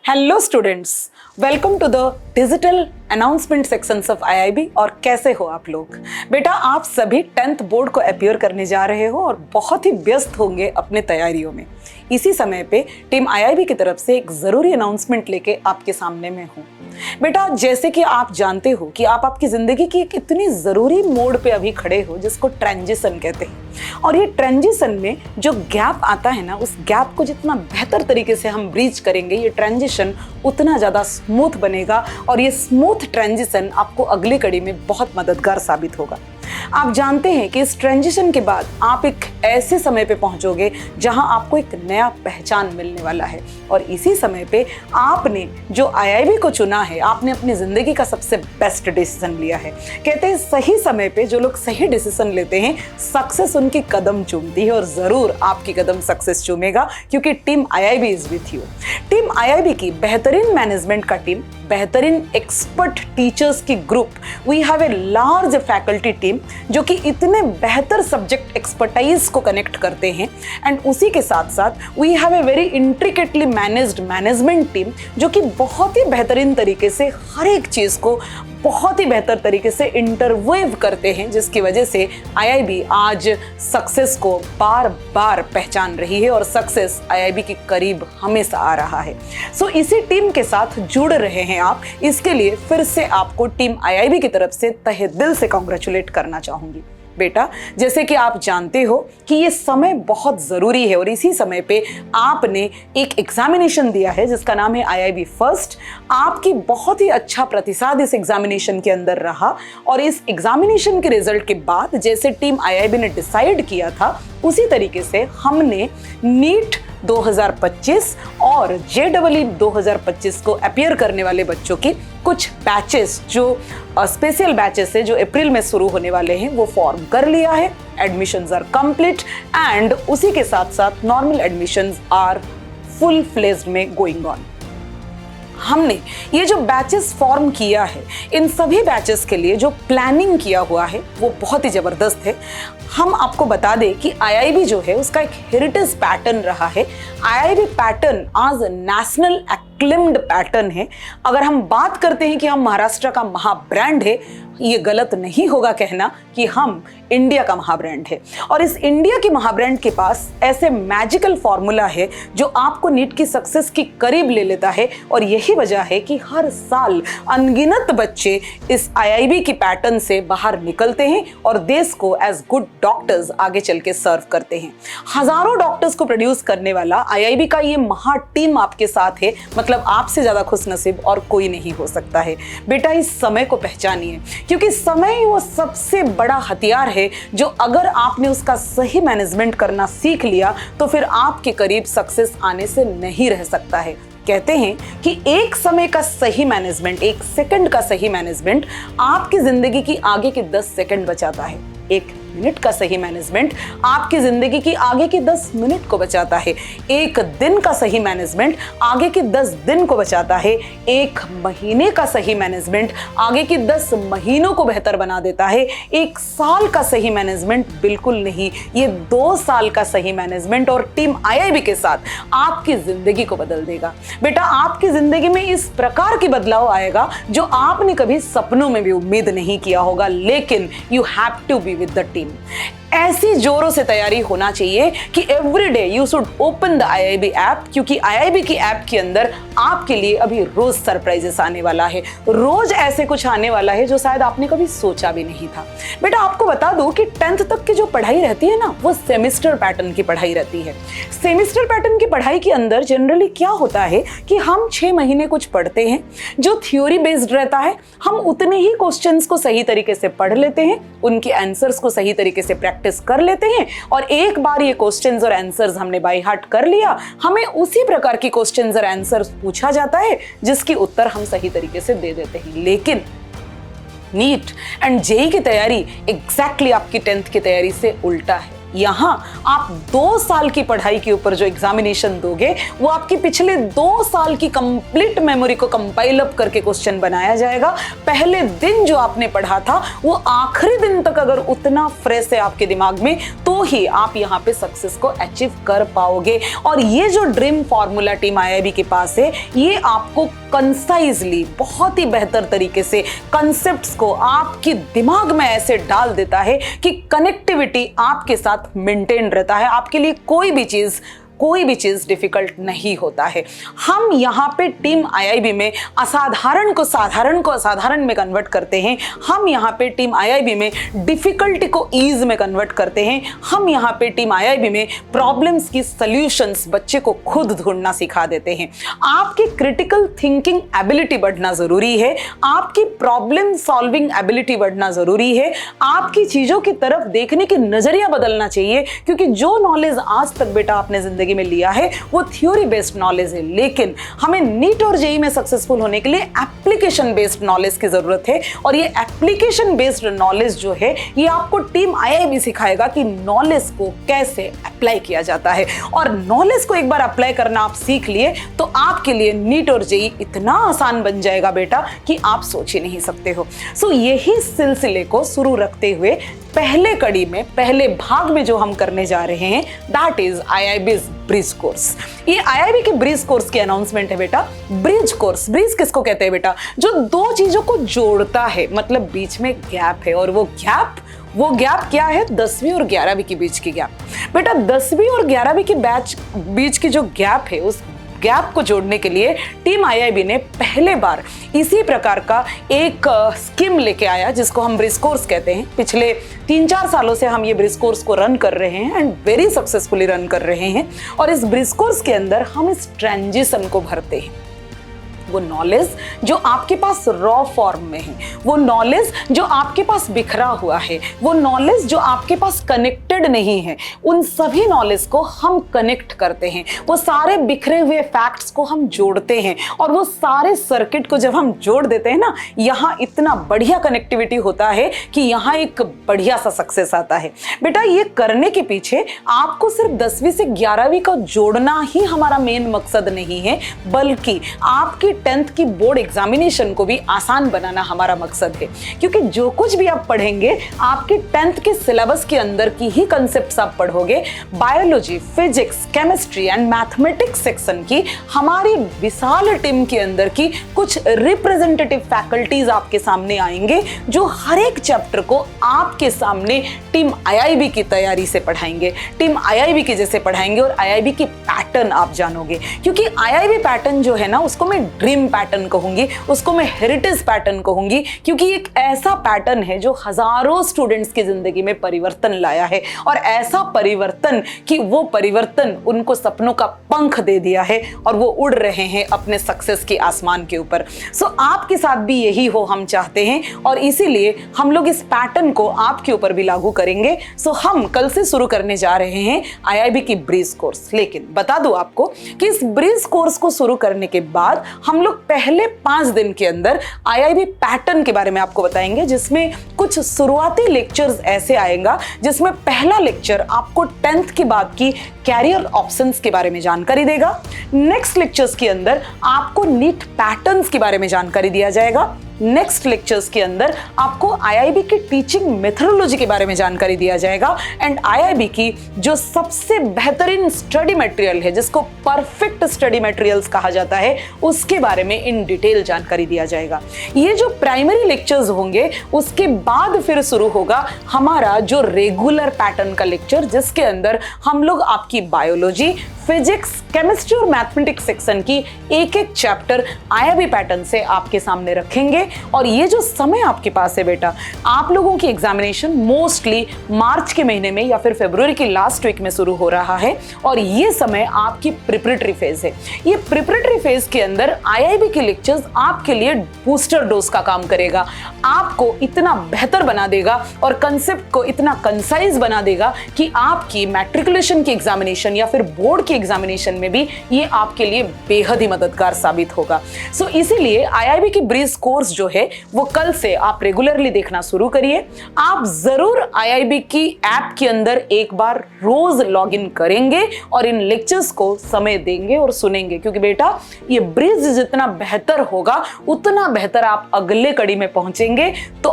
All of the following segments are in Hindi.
Hello students, welcome to the digital announcement sections of IIB. और कैसे हो आप लोग? बेटा, आप सभी 10th बोर्ड को अपीयर करने जा रहे हो और बहुत ही व्यस्त होंगे अपने तैयारियों में। इसी समय पे टीम आईआईबी की तरफ से एक ज़रूरी अनाउंसमेंट लेके आपके सामने में हूँ। बेटा, जैसे कि आप जानते हो कि आप आपकी ज़िंदगी की एक इतनी ज़रूरी मोड़ पे अभी खड़े हो जिसको ट्रांजिशन कहते हैं। और ये ट्रांजिशन में जो गैप आता है ना, उस गैप को जितना बेहतर तरीके से हम ब्रीच करेंगे, ये ट्रांजिशन उतना ज़्यादा स्मूथ बनेगा और ये स्मूथ ट्रांजिशन आपको अगली कड़ी में बहुत मददगार साबित होगा। आप जानते हैं कि इस ट्रांजिशन के बाद आप एक ऐसे समय पे पहुंचोगे जहां आपको एक नया पहचान मिलने वाला है। और इसी समय पे आपने जो आईआईबी को चुना है, आपने अपनी ज़िंदगी का सबसे बेस्ट डिसीजन लिया है। कहते हैं सही समय पे जो लोग सही डिसीजन लेते हैं, सक्सेस उनकी कदम चूमती है। और ज़रूर आपकी कदम सक्सेस चूमेगा, क्योंकि team IIB is with you. Team IIB की बेहतरीन मैनेजमेंट का टीम, बेहतरीन एक्सपर्ट टीचर्स की group, we have a large faculty team जो कि इतने बेहतर सब्जेक्ट एक्सपर्टाइज को कनेक्ट करते हैं। एंड उसी के साथ साथ we have a very intricately managed management team जो कि बहुत ही बेहतरीन तरीके से हर एक चीज़ को बहुत ही बेहतर तरीके से इंटरवेव करते हैं, जिसकी वजह से आईआईबी आज सक्सेस को बार बार पहचान रही है और सक्सेस आईआईबी के करीब हमेशा आ रहा है। सो इसी टीम के साथ जुड़ रहे हैं आप, इसके लिए फिर से आपको टीम आईआईबी की तरफ से तहे दिल से कांग्रेचुलेट करना चाहूँगी। बेटा, जैसे कि आप जानते हो कि ये समय बहुत ज़रूरी है और इसी समय पे आपने एक एग्जामिनेशन दिया है जिसका नाम है आईआईबी फर्स्ट। आपकी बहुत ही अच्छा प्रतिसाद इस एग्जामिनेशन के अंदर रहा और इस एग्जामिनेशन के रिजल्ट के बाद जैसे टीम आईआईबी ने डिसाइड किया था, उसी तरीके से हमने नीट 2025 और जेईई 2025 को अपीयर करने वाले बच्चों की कुछ बैचेस, जो स्पेशल बैचेस है जो अप्रैल में शुरू होने वाले हैं, वो फॉर्म कर लिया है। एडमिशंस आर कंप्लीट एंड उसी के साथ साथ normal admissions are full fledged में गोइंग ऑन। हमने ये जो बैचेस फॉर्म किया है, इन सभी बैचेस के लिए जो प्लानिंग किया हुआ है वो बहुत ही ज़बरदस्त है। हम आपको बता दें कि आईआईबी जो है उसका एक हेरिटेज पैटर्न रहा है। आईआईबी पैटर्न आज नेशनल एक्लेम्ड पैटर्न है। अगर हम बात करते हैं कि हम महाराष्ट्र का महाब्रांड है, ये गलत नहीं होगा कहना कि हम इंडिया का महाब्रांड है। और इस इंडिया के महाब्रांड के पास ऐसे मैजिकल फॉर्मूला है जो आपको नीट की सक्सेस की करीब ले लेता है। और यही वजह है कि हर साल अनगिनत बच्चे इस आईआईबी की पैटर्न से बाहर निकलते हैं और देश को एज गुड डॉक्टर्स आगे चल के सर्व करते हैं। हजारों डॉक्टर्स को प्रोड्यूस करने वाला आईआईबी का ये महा टीम आपके साथ है, मतलब आपसे ज्यादा खुशनसीब और कोई नहीं हो सकता है। बेटा, इस समय को पहचानिए, क्योंकि समय वो सबसे बड़ा हथियार है जो अगर आपने उसका सही मैनेजमेंट करना सीख लिया तो फिर आपके करीब सक्सेस आने से नहीं रह सकता है। कहते हैं कि एक समय का सही मैनेजमेंट, एक सेकंड का सही मैनेजमेंट आपकी जिंदगी की आगे के 10 सेकंड बचाता है। एक मिनट का सही मैनेजमेंट आपकी जिंदगी की आगे की 10 मिनट को बचाता है। एक दिन का सही मैनेजमेंट आगे की 10 दिन को बचाता है। एक महीने का सही मैनेजमेंट आगे की 10 महीनों को बेहतर बना देता है। एक साल का सही मैनेजमेंट बिल्कुल नहीं, ये 2 साल का सही मैनेजमेंट और टीम आईआईबी के साथ आपकी जिंदगी को बदल देगा। बेटा, आपकी जिंदगी में इस प्रकार की बदलाव आएगा जो आपने कभी सपनों में भी उम्मीद नहीं किया होगा, लेकिन you have to be with the team. ऐसी जोरों से तैयारी होना चाहिए कि every day you should open the IIB app, क्योंकि आईआईबी की ऐप के अंदर आपके लिए अभी रोज सरप्राइजेस आने वाला है। रोज ऐसे कुछ आने वाला है जो शायद आपने कभी सोचा भी नहीं था। बेटा, आपको बता दूं कि 10th तक की जो पढ़ाई रहती है ना, वो सेमेस्टर पैटर्न की पढ़ाई रहती है। सेमेस्टर पैटर्न की पढ़ाई के अंदर जनरली क्या होता है कि हम 6 महीने कुछ पढ़ते हैं जो थ्योरी बेस्ड रहता है। हम उतने ही क्वेश्चंस को सही तरीके से पढ़ लेते हैं, उनके आंसर्स को सही तरीके से प्रैक्टिस कर लेते हैं और एक बार ये क्वेश्चंस और आंसर्स हमने बाय हार्ट कर लिया, हमें उसी प्रकार की क्वेश्चंस और आंसर्स पूछा जाता है जिसकी उत्तर हम सही तरीके से दे देते हैं। लेकिन नीट एंड जेईई की तैयारी एग्जैक्टली आपकी 10th की तैयारी से उल्टा है। यहाँ आप 2 साल की पढ़ाई के ऊपर जो एग्जामिनेशन दोगे वो आपकी पिछले 2 साल की कंप्लीट मेमोरी को कंपाइल अप करके क्वेश्चन बनाया जाएगा। पहले दिन जो आपने पढ़ा था वो आखिरी दिन तक अगर उतना फ्रेश है आपके दिमाग में तो ही आप यहाँ पे सक्सेस को अचीव कर पाओगे। और ये जो ड्रीम फॉर्मूला टीम आईआईबी के पास है ये आपको कंसाइजली बहुत ही बेहतर तरीके से कंसेप्ट्स को आपके दिमाग में ऐसे डाल देता है कि कनेक्टिविटी आपके साथ मेंटेन रहता है, आपके लिए कोई भी चीज डिफिकल्ट नहीं होता है। हम यहाँ पे टीम आईआईबी में असाधारण को असाधारण में कन्वर्ट करते हैं। हम यहाँ पे टीम आईआईबी में डिफिकल्टी को ईज में कन्वर्ट करते हैं। हम यहाँ पे टीम आईआईबी में प्रॉब्लम्स की सॉल्यूशंस बच्चे को खुद ढूंढना सिखा देते हैं। आपकी क्रिटिकल थिंकिंग एबिलिटी बढ़ना जरूरी है, आपकी प्रॉब्लम सॉल्विंग एबिलिटी बढ़ना जरूरी है, आपकी चीजों की तरफ देखने की नजरिया बदलना चाहिए। क्योंकि जो नॉलेज आज तक बेटा आपने जिंदगी में लिया है वो थ्योरी बेस्ड नॉलेज है, लेकिन हमें नीट और जेईई में सक्सेसफुल होने के लिए एप्लीकेशन बेस्ड नॉलेज की जरूरत है। और ये एप्लीकेशन बेस्ड नॉलेज जो है ये आपको टीम आईआईबी सिखाएगा कि नॉलेज को कैसे अप्लाई किया जाता है। और नॉलेज को एक बार अप्लाई करना आप सीख लिए तो आपके लिए नीट और जेईई इतना आसान बन जाएगा बेटा कि आप सोच ही नहीं सकते हो। सो यही सिलसिले को शुरू रखते हुए पहले कड़ी में पहले भाग में जो हम करने जा रहे हैं दैट इज आईआईबीज ब्रिज कोर्स। ये आईआईबी के ब्रिज कोर्स की अनाउंसमेंट है बेटा। ब्रिज कोर्स, ब्रिज किसको कहते हैं बेटा? जो दो चीजों को जोड़ता है, मतलब बीच में गैप है। और वो गैप क्या है? 10वीं और 11वीं के बीच की गैप। बेटा 10वीं और 11वीं के बीच की जो गैप है उस गैप को जोड़ने के लिए टीम आईआईबी ने पहले बार इसी प्रकार का एक स्कीम लेके आया जिसको हम ब्रिज कोर्स कहते हैं। पिछले 3-4 सालों से हम ये ब्रिज कोर्स को रन कर रहे हैं एंड वेरी सक्सेसफुली रन कर रहे हैं। और इस ब्रिज कोर्स के अंदर हम इस ट्रांजिशन को भरते हैं। वो नॉलेज जो आपके पास रॉ फॉर्म में है, वो नॉलेज जो आपके पास बिखरा हुआ है, वो नॉलेज जो आपके पास कनेक्टेड नहीं है, उन सभी नॉलेज को हम कनेक्ट करते हैं। वो सारे बिखरे हुए फैक्ट्स को हम जोड़ते हैं और वो सारे सर्किट को जब हम जोड़ देते हैं ना, यहाँ इतना बढ़िया कनेक्टिविटी होता है कि यहाँ एक बढ़िया सा सक्सेस आता है। बेटा ये करने के पीछे आपको सिर्फ 10वीं से 11वीं का जोड़ना ही हमारा मेन मकसद नहीं है, बल्कि आपकी 10th की बोर्ड एग्जामिनेशन को भी आसान बनाना हमारा मकसद है। क्योंकि जो कुछ भी आप पढ़ेंगे आपके 10th के सिलेबस के अंदर की ही कंसेप्ट्स आप पढ़ोगे। Biology, physics, chemistry and mathematics section की हमारी विशाल टीम के अंदर की कुछ रिप्रेजेंटेटिव फैकल्टीज आपके सामने आएंगे जो हर एक चैप्टर को आपके सामने टीम आईआईबी की तैयारी से पढ़ाएंगे, टीम आईआईबी के जैसे पढ़ाएंगे और आईआईबी की पैटर्न आप जानोगे। क्योंकि आईआईबी पैटर्न जो है ना उसको मैं ड्रीम पैटर्न कहूंगी, उसको मैं हेरिटेज पैटर्न कहूंगी, क्योंकि एक ऐसा पैटर्न है जो हजारों स्टूडेंट्स की जिंदगी में परिवर्तन लाया है। और ऐसा परिवर्तन कि वो परिवर्तन उनको सपनों का पंख दे दिया है और वो उड़ रहे हैं अपने सक्सेस के आसमान के ऊपर। सो आपके साथ भी यही हो हम चाहते हैं और इसीलिए हम लोग इस पैटर्न को आपके ऊपर भी लागू करेंगे। सो हम कल से शुरू करने जा रहे हैं आईआईबी की ब्रिज कोर्स। लेकिन बता दूं आपको कि इस ब्रिज कोर्स को शुरू करने के बाद हम लोग पहले 5 दिन के अंदर आईआईबी पैटर्न के बारे में आपको बताएंगे, जिसमें कुछ शुरुआती लेक्चर्स ऐसे आएगा जिसमें पहला लेक्चर आपको 10th के बाद की कैरियर ऑप्शंस के बारे में जानकारी देगा। नेक्स्ट लेक्चर्स के अंदर आपको नीट पैटर्न्स के बारे में जानकारी दिया जाएगा। नेक्स्ट लेक्चर्स के अंदर आपको आईआईबी की टीचिंग मेथोडोलॉजी के बारे में जानकारी दिया जाएगा एंड आईआईबी की जो सबसे बेहतरीन स्टडी मटेरियल है, जिसको परफेक्ट स्टडी मटेरियल्स कहा जाता है, उसके बारे में इन डिटेल जानकारी दिया जाएगा। ये जो प्राइमरी लेक्चर्स होंगे उसके बाद फिर शुरू होगा हमारा जो रेगुलर पैटर्न का लेक्चर, जिसके अंदर हम लोग आपकी बायोलॉजी, फिजिक्स, केमिस्ट्री और मैथमेटिक्स सेक्शन की एक एक चैप्टर आईआईबी पैटर्न से आपके सामने रखेंगे। और ये जो समय आपके पास है बेटा, आप लोगों की एग्जामिनेशन मोस्टली मार्च के महीने में या फिर फरवरी की लास्ट वीक में शुरू हो रहा है और ये समय आपकी प्रिपरेटरी फेज है। ये प्रिपरेटरी फेज के अंदर आईआईबी के लेक्चर्स आपके लिए बूस्टर डोज का काम करेगा, आपको इतना बेहतर बना देगा और कंसेप्ट को इतना कंसाइज बना देगा कि आपकी मैट्रिकुलेशन की एग्जामिनेशन या फिर बोर्ड की एग्जामिनेशन में भी ये आपके लिए बेहद ही मददगार साबित होगा। सो इसीलिए आईआईबी की ब्रीज कोर्स जो है वो कल से आप रेगुलरली देखना शुरू करिए। आप जरूर आईआईबी की ऐप के अंदर एक बार रोज लॉग इन करेंगे और इन लेक्चर्स को समय देंगे और सुनेंगे, क्योंकि बेटा ये ब्रिज जितना बेहतर होगा उतना बेहतर आप अगले कड़ी में पहुंचेंगे, तो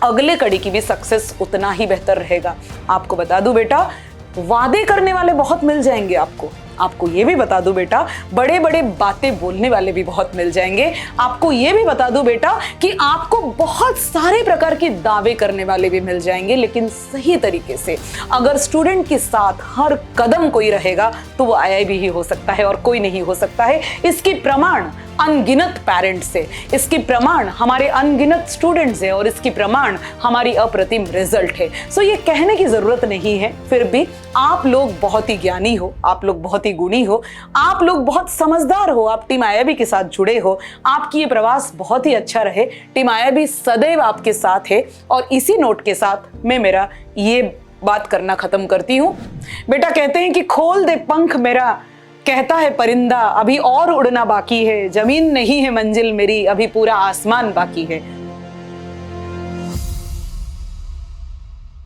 अगले कड़ी की भी सक्सेस उतना ही बेहतर रहेगा। आपको बता दूं बेटा, वादे करने वाले बहुत मिल जाएंगे आपको ये भी बता दूं बेटा, बड़े बड़े बातें बोलने वाले भी बहुत मिल जाएंगे। आपको ये भी बता दूं बेटा कि आपको बहुत सारे प्रकार के दावे करने वाले भी मिल जाएंगे, लेकिन सही तरीके से अगर स्टूडेंट के साथ हर कदम कोई रहेगा तो वो आईआईबी ही हो सकता है और कोई नहीं हो सकता है। इसकी प्रमाण अनगिनत पेरेंट्स है, इसकी प्रमाण हमारे अनगिनत स्टूडेंट्स है और इसकी प्रमाण हमारी अप्रतिम रिजल्ट है। सो ये कहने की जरूरत नहीं है, फिर भी आप लोग बहुत ही ज्ञानी हो, आप लोग बहुत ही गुणी हो, आप लोग बहुत समझदार हो, आप टीम आईआईबी के साथ जुड़े हो, आपकी ये प्रवास बहुत ही अच्छा रहे। टीम आईआईबी सदैव आपके साथ है। और इसी नोट के साथ मैं मेरा ये बात करना खत्म करती हूं। बेटा कहते हैं कि खोल दे पंख मेरा, कहता है परिंदा, अभी और उड़ना बाकी है, जमीन नहीं है मंजिल मेरी, अभी पूरा आसमान बाकी है।